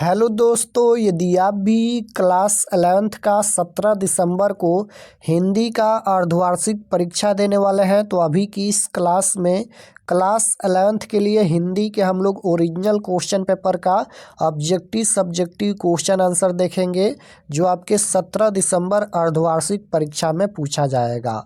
Hello दोस्तों, यदि आप भी क्लास 11th का 17 दिसंबर को हिंदी का अर्धवार्षिक परीक्षा देने वाले हैं तो अभी की इस क्लास में क्लास 11th के लिए हिंदी के हम लोग ओरिजिनल क्वेश्चन पेपर का ऑब्जेक्टिव सब्जेक्टिव क्वेश्चन आंसर देखेंगे जो आपके 17 दिसंबर अर्धवार्षिक परीक्षा में पूछा जाएगा।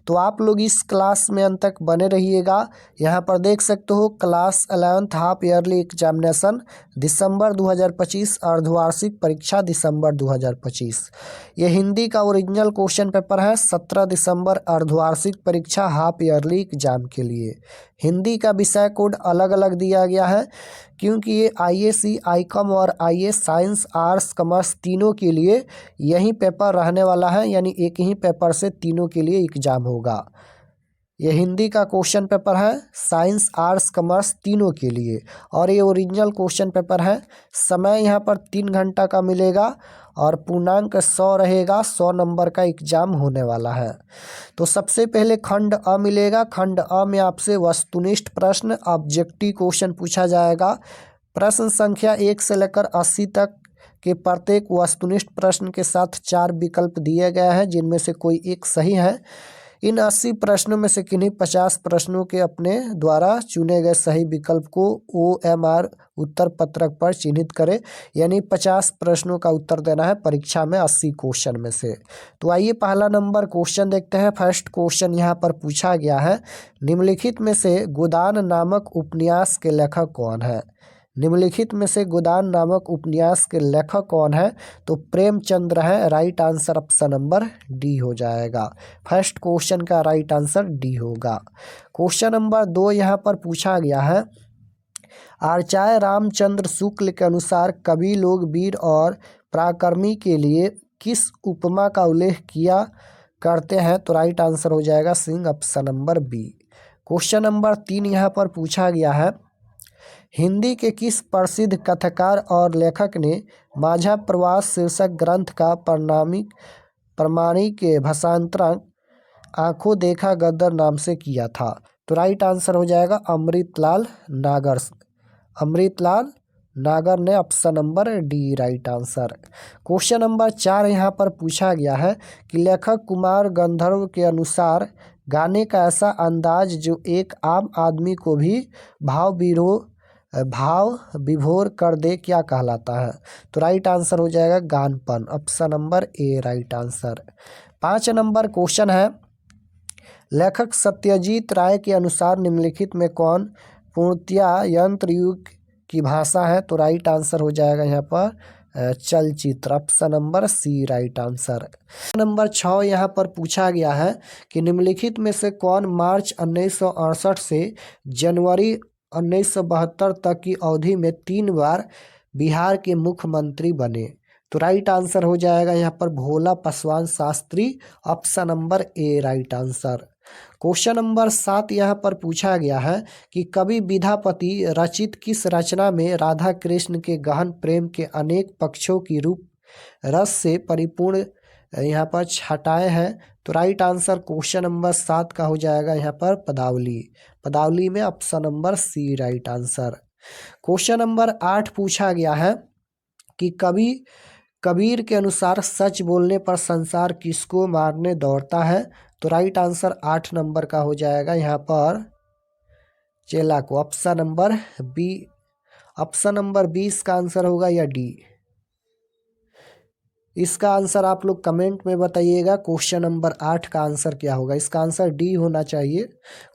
तो आप लोग इस क्लास में अंत तक बने रहिएगा। यहाँ पर देख सकते हो class 11th half yearly examination December 2025 अर्धवार्षिक परीक्षा दिसंबर 2025। ये हिंदी का ओरिजिनल क्वेश्चन पेपर है 17 दिसंबर अर्धवार्षिक परीक्षा हाफ ईयरली एग्जाम के लिए। हिंदी का विषय कोड अलग अलग दिया गया है क्योंकि ये आईएससी, आईकॉम और आईएएस साइंस आर्ट्स कॉमर्स तीनों के लिए यही पेपर रहने वाला है, यानी एक ही पेपर से तीनों के लिए एग्जाम होगा। ये हिंदी का क्वेश्चन पेपर है साइंस आर्ट्स कॉमर्स तीनों के लिए और ये ओरिजिनल क्वेश्चन पेपर है। समय यहाँ पर 3 घंटा का मिलेगा और पूर्णांक 100 रहेगा। 100 नंबर का एग्जाम होने वाला है। तो सबसे पहले खंड अ मिलेगा। खंड अ में आपसे वस्तुनिष्ठ प्रश्न ऑब्जेक्टिव क्वेश्चन पूछा जाएगा। प्रश्न संख्या 1 से लेकर 80 तक के प्रत्येक वस्तुनिष्ठ प्रश्न के साथ 4 विकल्प दिए गए हैं जिनमें से कोई एक सही है। इन 80 प्रश्नों में से किन्हीं 50 प्रश्नों के अपने द्वारा चुने गए सही विकल्प को OMR उत्तर पत्रक पर चिन्हित करें, यानी 50 प्रश्नों का उत्तर देना है परीक्षा में 80 क्वेश्चन में से। तो आइए पहला नंबर क्वेश्चन देखते हैं। फर्स्ट क्वेश्चन यहाँ पर पूछा गया है, निम्नलिखित में से गोदान नामक उपन्यास के लेखक कौन है। निम्नलिखित में से गोदान नामक उपन्यास के लेखक कौन है, तो प्रेमचंद्र है। Right answer option number D हो जाएगा। फर्स्ट क्वेश्चन का राइट आंसर डी होगा। क्वेश्चन नंबर 2 यहाँ पर पूछा गया है, आचार्य रामचंद्र शुक्ल के अनुसार कवि लोग वीर और पराक्रमी के लिए किस उपमा का उल्लेख किया करते हैं, तो राइट आंसर हो जाएगा सिंह, option number B. Question number 3 यहाँ पर पूछा गया है, हिंदी के किस प्रसिद्ध कथाकार और लेखक ने माझा प्रवास शीर्षक ग्रंथ का प्रमाणिक भाषांतरण आंखों देखा गदर नाम से किया था, तो राइट आंसर हो जाएगा अमृतलाल नागर। अमृतलाल नागर ने, option number D right answer. Question number 4 यहाँ पर पूछा गया है कि लेखक कुमार गंधर्व के अनुसार गाने का ऐसा अंदाज जो एक आम आदमी को भी भाव विभोर कर दे क्या कहलाता है, तो राइट आंसर हो जाएगा गानपन, option number A right answer. 5 number question है, लेखक सत्यजीत राय के अनुसार निम्नलिखित में कौन पूर्णतया यंत्र युग की भाषा है, तो राइट आंसर हो जाएगा यहाँ पर चलचित्र, option number C right answer. Number 6 यहाँ पर पूछा गया है कि निम्नलिखित में से कौन मार्च 1968 से जनवरी 1972 तक की अवधि में 3 बार बिहार के मुख्यमंत्री बने, तो राइट आंसर हो जाएगा यहाँ पर Bhola Paswan Shastri, option number A right answer. Question number 7 यहाँ पर पूछा गया है कि कवि विद्यापति रचित किस रचना में राधा कृष्ण के गहन प्रेम के अनेक पक्षों की रूप रस से परिपूर्ण यहाँ पर छटाए हैं, तो राइट आंसर क्वेश्चन नंबर 7 का हो जाएगा यहाँ पर पदावली। पदावली में option number C right answer. Question number 8 पूछा गया है कि कबीर के अनुसार सच बोलने पर संसार किसको मारने दौड़ता है, तो राइट आंसर 8 नंबर का हो जाएगा यहाँ पर चेला को, option number B. Option number 20 का आंसर होगा या डी, इसका आंसर आप लोग कमेंट में बताइएगा। क्वेश्चन नंबर 8 का आंसर क्या होगा, इसका आंसर डी होना चाहिए।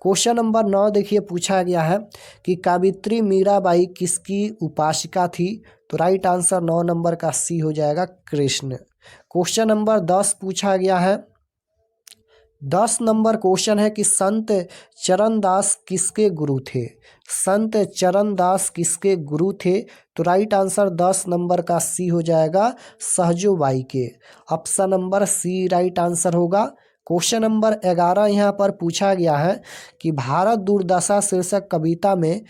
क्वेश्चन नंबर 9 देखिए पूछा गया है कि कावित्री मीराबाई किसकी उपासिका थी, तो राइट आंसर 9 नंबर का सी हो जाएगा कृष्ण। क्वेश्चन नंबर 10 पूछा गया है, 10 नंबर क्वेश्चन है कि संत चरणदास किसके गुरु थे। संत चरणदास किसके गुरु थे, तो राइट आंसर 10 नंबर का सी हो जाएगा सहजो बाई के, option number C right answer होगा। क्वेश्चन नंबर 11 यहाँ पर पूछा गया है कि भारत दुर्दशा शीर्षक कविता में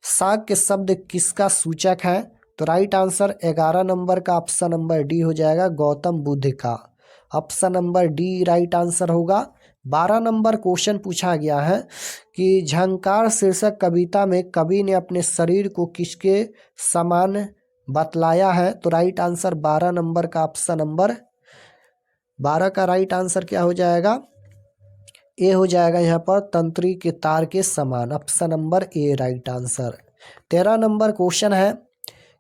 साग के शब्द किसका सूचक है, तो राइट आंसर 11 नंबर का ऑप्शन नंबर डी हो जाएगा गौतम बुद्ध का, option number D right answer होगा। 12 नंबर क्वेश्चन पूछा गया है कि झंकार शीर्षक कविता में कवि ने अपने शरीर को किसके समान बतलाया है। तो राइट आंसर 12 नंबर का ऑप्शन नंबर 12 का राइट आंसर क्या हो जाएगा? ए हो जाएगा यहाँ पर, तंत्री के तार के समान। Option number A right answer. 13 number question है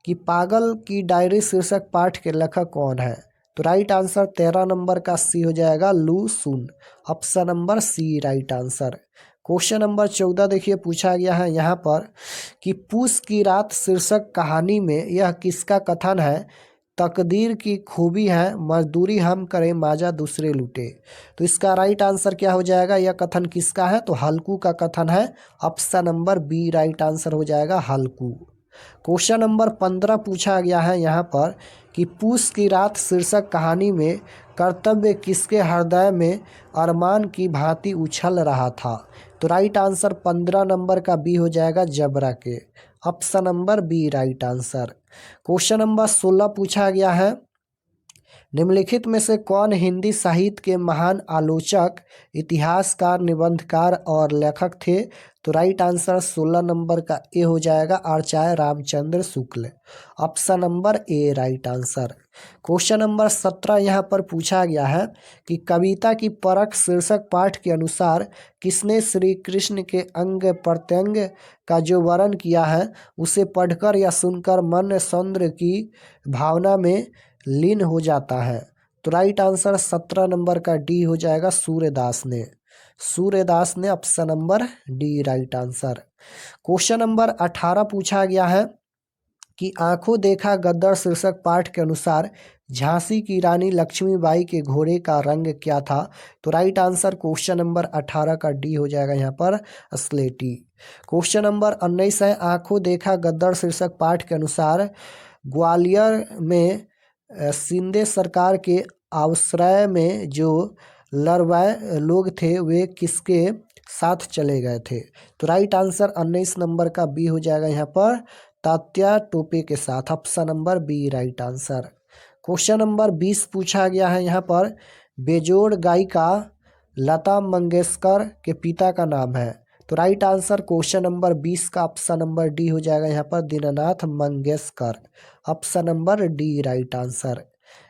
कि पागल की डायरी शीर्षक पाठ के लेखक कौन है? तो राइट आंसर 13 नंबर का सी हो जाएगा, लू सुन। Option number C right answer. Question number 14 देखिए, पूछा गया है यहाँ पर कि पूस की रात शीर्षक कहानी में यह किसका कथन है? तकदीर की खूबी है मजदूरी हम करें माजा दूसरे लूटे। तो इसका राइट आंसर क्या हो जाएगा? यह कथन किसका है? तो हल्कू का कथन है। Option number B right answer हो जाएगा, हल्कू। क्वेश्चन नंबर 15 पूछा गया है यहाँ पर कि पूस की रात शीर्षक कहानी में कर्तव्य किसके हृदय में अरमान की भांति उछल रहा था? तो राइट आंसर 15 नंबर का बी हो जाएगा, जबरा के। Option number B right answer. Question number 16 पूछा गया है, निम्नलिखित में से कौन हिंदी साहित्य के महान आलोचक, इतिहासकार, निबंधकार और लेखक थे? तो राइट आंसर 16 नंबर का ए हो जाएगा, Acharya Ramchandra Shukla. Option number A right answer. Question number 17 यहाँ पर पूछा गया है कि कविता की परख शीर्षक पाठ के अनुसार किसने श्री कृष्ण के अंग प्रत्यंग का जो वर्णन किया है उसे पढ़कर या सुनकर मन सौंदर्य की भावना में लीन हो जाता है? तो राइट आंसर 17 नंबर का डी हो जाएगा, सूर्यदास ने। सूर्यदास ने, option number D right answer. Question number 18 पूछा गया है कि आंखों देखा गद्दर शीर्षक पाठ के अनुसार झांसी की रानी लक्ष्मीबाई के घोड़े का रंग क्या था? तो राइट आंसर क्वेश्चन नंबर 18 का डी हो जाएगा यहाँ पर, स्लेटी। क्वेश्चन नंबर 19 है, आंखों देखा गद्दर शीर्षक पाठ के अनुसार ग्वालियर में शिंदे सरकार के आश्रय में जो लड़वाए लोग थे वे किसके साथ चले गए थे? तो राइट आंसर 19 नंबर का बी हो जाएगा यहाँ पर, तात्या टोपे के साथ। Option number B right answer. Question number 20 पूछा गया है यहाँ पर, बेजोड़ गायिका लता मंगेशकर के पिता का नाम है? तो राइट आंसर क्वेश्चन नंबर 20 का ऑप्शन नंबर डी हो जाएगा यहाँ पर, Dinanath Mangeshkar. Option number D right answer.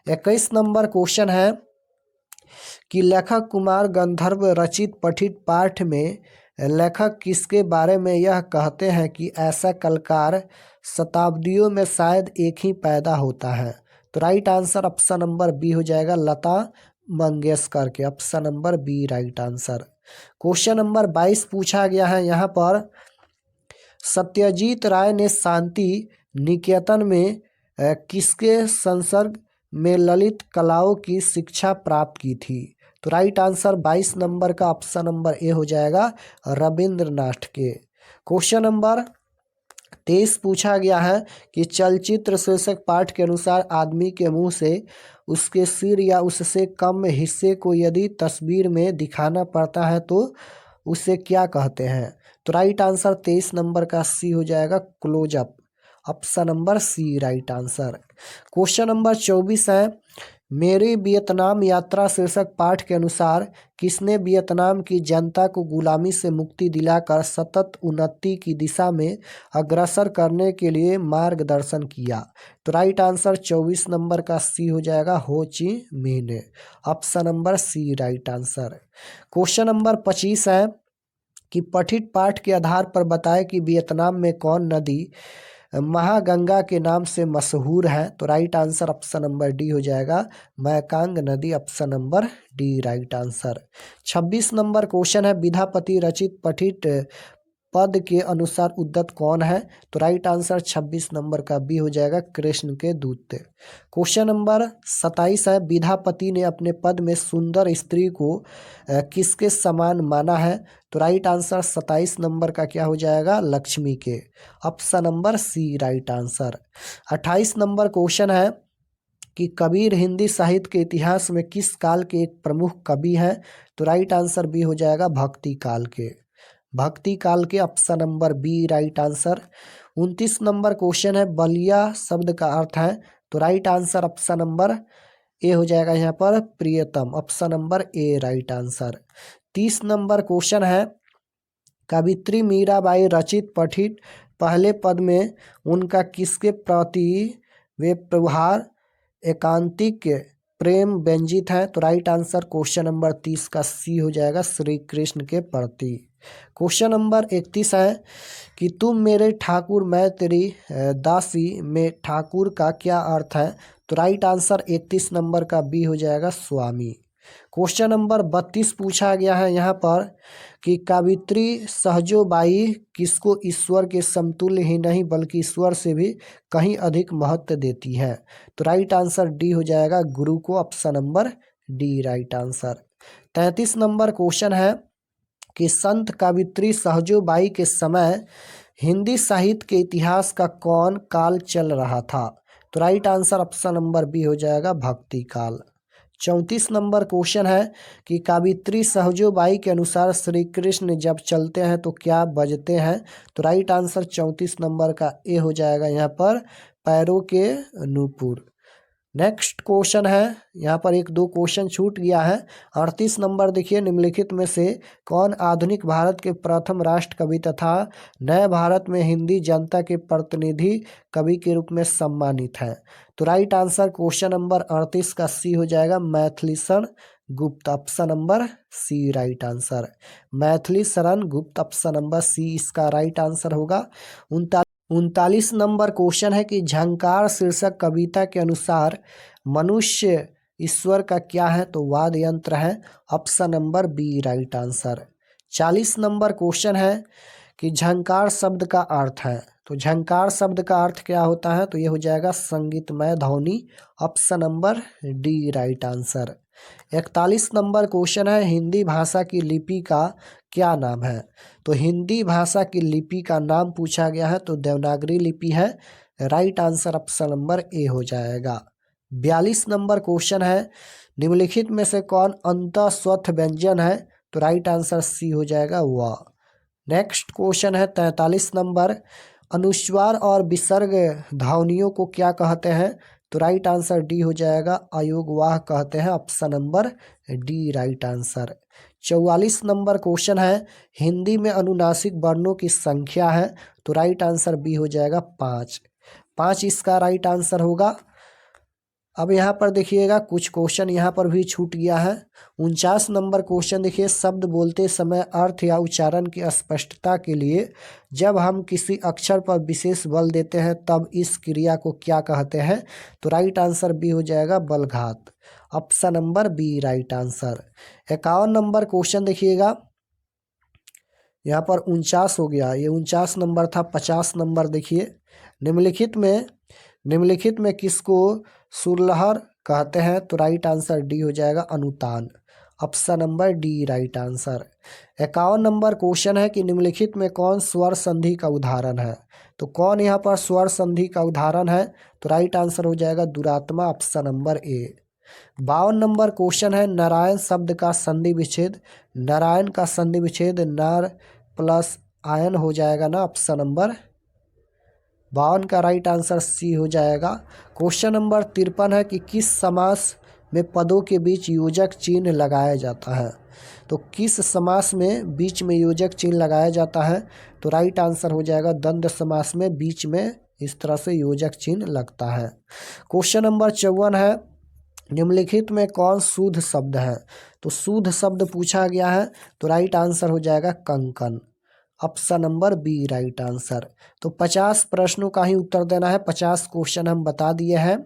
21 number question है कि लेखक कुमार गंधर्व रचित पठित पाठ में लेखक किसके बारे में यह कहते हैं कि ऐसा कलाकार शताब्दियों में शायद एक ही पैदा होता है? तो right answer option number B हो जाएगा, लता मंगेशकर के। Option number B right answer. Question number 22 पूछा गया है यहाँ पर, सत्यजीत राय ने शांति निकेतन में किसके संसर्ग में ललित कलाओं की शिक्षा प्राप्त की थी? तो राइट आंसर 22 नंबर का ऑप्शन नंबर ए हो जाएगा, रविंद्रनाथ के। क्वेश्चन नंबर 23 पूछा गया है कि चलचित्र शीर्षक पाठ के अनुसार आदमी के मुंह से उसके सिर या उससे कम हिस्से को यदि तस्वीर में दिखाना पड़ता है तो उसे क्या कहते हैं? तो राइट आंसर 23 नंबर का सी हो जाएगा, close up. Option number C right answer. Question number 24 है, मेरी वियतनाम यात्रा शीर्षक पाठ के अनुसार किसने वियतनाम की जनता को गुलामी से मुक्ति दिलाकर सतत उन्नति की दिशा में अग्रसर करने के लिए मार्गदर्शन किया? तो राइट आंसर 24 नंबर का सी हो जाएगा, हो ची मिन्ह ने। Option number C right answer. Question number 25 है कि पठित पाठ के आधार पर बताएं कि वियतनाम में कौन नदी महागंगा के नाम से मशहूर है? तो right answer option number D हो जाएगा, मैकांग नदी। Option number D right answer. 26 number question है, विद्यापति रचित पठित पद के अनुसार उद्धत कौन है? तो राइट आंसर 26 नंबर का बी हो जाएगा, कृष्ण के दूत। क्वेश्चन नंबर 27 है, विद्यापति ने अपने पद में सुंदर स्त्री को किसके समान माना है? तो राइट आंसर 27 नंबर का क्या हो जाएगा, लक्ष्मी के। Option number C right answer. 28 number question है कि कबीर हिंदी साहित्य के इतिहास में किस काल के एक प्रमुख कवि हैं? तो राइट आंसर बी हो जाएगा, भक्ति काल के। भक्ति काल के। Option number B right answer. 29 number question है, बलिया शब्द का अर्थ है? तो right answer option number A हो जाएगा यहाँ पर, प्रियतम। Option number A right answer. 30 number question है, कवित्री मीराबाई रचित पठित पहले पद में उनका किसके प्रति वे व्यवहार एकांतिक प्रेम व्यंजित है। तो राइट आंसर क्वेश्चन नंबर 30 का सी हो जाएगा, श्री कृष्ण के प्रति। क्वेश्चन नंबर 31 है कि तुम मेरे ठाकुर मैं तेरी दासी में ठाकुर का क्या अर्थ है। तो राइट आंसर 31 नंबर का बी हो जाएगा, स्वामी। क्वेश्चन नंबर 32 पूछा गया है यहाँ पर कि कावित्री सहजोबाई किसको ईश्वर के समतुल्य ही नहीं बल्कि ईश्वर से भी कहीं अधिक महत्व देती है। तो राइट आंसर डी हो जाएगा, गुरु को। Option number D right answer. 33 number question है कि संत कावित्री सहजोबाई के समय हिंदी साहित्य के इतिहास का कौन काल चल रहा था। तो right answer option number B हो जाएगा, भक्ति काल। 34 नंबर क्वेश्चन है कि कावित्री सहजोबाई के अनुसार श्री कृष्ण जब चलते हैं तो क्या बजते हैं। तो राइट आंसर 34 नंबर का ए हो जाएगा यहाँ पर, पैरों के नूपुर। नेक्स्ट क्वेश्चन है, यहाँ पर एक दो क्वेश्चन छूट गया है। 38 नंबर देखिए, निम्नलिखित में से कौन आधुनिक भारत के प्रथम राष्ट्र कवि तथा नए भारत में हिंदी जनता के प्रतिनिधि कवि के रूप में सम्मानित है। तो राइट आंसर क्वेश्चन नंबर 38 का सी हो जाएगा, Maithili Sharan Gupt. Option number C right answer, Maithili Sharan Gupt. Option number सी इसका राइट आंसर होगा। 39 नंबर क्वेश्चन है कि झंकार शीर्षक कविता के अनुसार मनुष्य ईश्वर का क्या है। तो वाद यंत्र है। Option number B right answer. 40 number question है कि झंकार शब्द का अर्थ है। तो झंकार शब्द का अर्थ क्या होता है। तो ये हो जाएगा संगीतमय ध्वनि। Option number D right answer. 41 number question है, हिंदी भाषा की लिपि का क्या नाम है। तो हिंदी भाषा की लिपि का नाम पूछा गया है, तो देवनागरी लिपि है। Right answer option number A हो जाएगा। 42 नंबर क्वेश्चन है, निम्नलिखित में से कौन अंतःस्वथ व्यंजन है। तो राइट आंसर सी हो जाएगा, व। नेक्स्ट क्वेश्चन है 43 नंबर, अनुस्वार और विसर्ग ध्वनियों को क्या कहते हैं। तो राइट आंसर डी हो जाएगा, अयोगवाह कहते हैं। Option number D right answer. 44 number question है, हिंदी में अनुनासिक वर्णों की संख्या है। तो राइट आंसर बी हो जाएगा, 5। 5 इसका राइट आंसर होगा। अब यहाँ पर देखिएगा कुछ क्वेश्चन यहाँ पर भी छूट गया है। 49 नंबर क्वेश्चन देखिए, शब्द बोलते समय अर्थ या उच्चारण की स्पष्टता के लिए जब हम किसी अक्षर पर विशेष बल देते हैं तब इस क्रिया को क्या कहते हैं। तो राइट आंसर बी हो जाएगा, बलघात। Option number B right answer. 51 number question देखिएगा, यहाँ पर 49 हो गया, ये 49 नंबर था। 50 नंबर देखिए, निम्नलिखित में किसको सुरलहर कहते हैं। तो राइट आंसर डी हो जाएगा, अनुतान। Option number D right answer. 51 number question है कि निम्नलिखित में कौन स्वर संधि का उदाहरण है। तो कौन यहाँ पर स्वर संधि का उदाहरण है। तो राइट आंसर हो जाएगा, दुरात्मा। Option number A. 52 number question है, नारायण शब्द का संधि विच्छेद। नारायण का संधि विच्छेद नार प्लस आयन हो जाएगा ना। ऑप्शन नंबर 52 का राइट आंसर सी हो जाएगा। क्वेश्चन नंबर 53 है कि किस समास में पदों के बीच योजक चिन्ह लगाया जाता है। तो किस समास में बीच में योजक चिन्ह लगाया जाता है। तो राइट आंसर हो जाएगा, द्वंद्व समास में बीच में इस तरह से योजक चिन्ह लगता है। क्वेश्चन नंबर 54 है, निम्नलिखित में कौन शुद्ध शब्द है। तो शुद्ध शब्द पूछा गया है। तो राइट आंसर हो जाएगा, कंकन। Option number B right answer. तो 50 प्रश्नों का ही उत्तर देना है। 50 क्वेश्चन हम बता दिए हैं।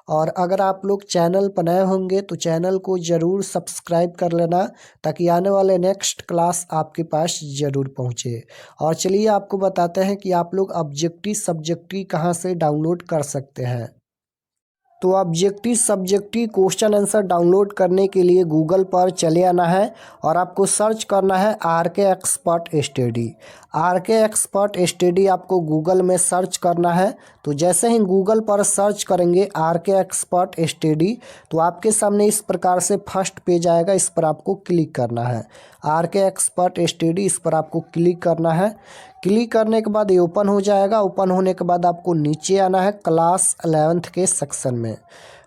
और अगर आप लोग चैनल पर नए होंगे तो चैनल को ज़रूर सब्सक्राइब कर लेना, ताकि आने वाले नेक्स्ट क्लास आपके पास ज़रूर पहुँचे। और चलिए आपको बताते हैं कि आप लोग ऑब्जेक्टिव सब्जेक्टिव कहाँ से डाउनलोड कर सकते हैं। तो objective subjective question answer download करने के लिए गूगल पर चले आना है और आपको सर्च करना है RK expert study. RK expert study आपको गूगल में सर्च करना है। तो जैसे ही गूगल पर सर्च करेंगे आरके एक्सपर्ट स्टडी, तो आपके सामने इस प्रकार से फर्स्ट पेज आएगा। इस पर आपको क्लिक करना है, आरके एक्सपर्ट स्टडी, इस पर आपको क्लिक करना है। क्लिक करने के बाद ये ओपन हो जाएगा। ओपन होने के बाद आपको नीचे आना है क्लास 11th के सेक्शन में।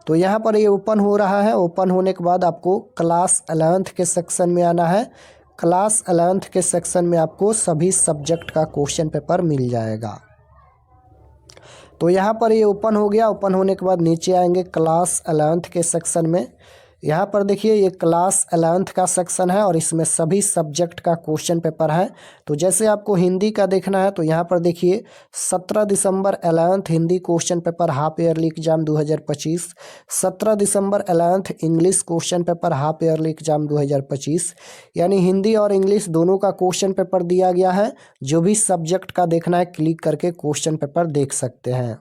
तो यहाँ पर ये ओपन हो रहा है। ओपन होने के बाद आपको क्लास 11th के सेक्शन में आना है। क्लास 11th के सेक्शन में आपको सभी सब्जेक्ट का क्वेश्चन पेपर मिल जाएगा। तो यहाँ पर ये ओपन हो गया। ओपन होने के बाद नीचे आएंगे क्लास 11th के सेक्शन में। यहाँ पर देखिए ये क्लास 11th का सेक्शन है और इसमें सभी सब्जेक्ट का क्वेश्चन पेपर है। तो जैसे आपको हिंदी का देखना है तो यहाँ पर देखिए 17 दिसंबर 11th Hindi question paper half yearly exam 2025, 17 दिसंबर 11th English question paper half yearly exam 2025, यानी हिंदी और इंग्लिश दोनों का क्वेश्चन पेपर दिया गया है। जो भी सब्जेक्ट का देखना है क्लिक करके क्वेश्चन पेपर देख सकते हैं।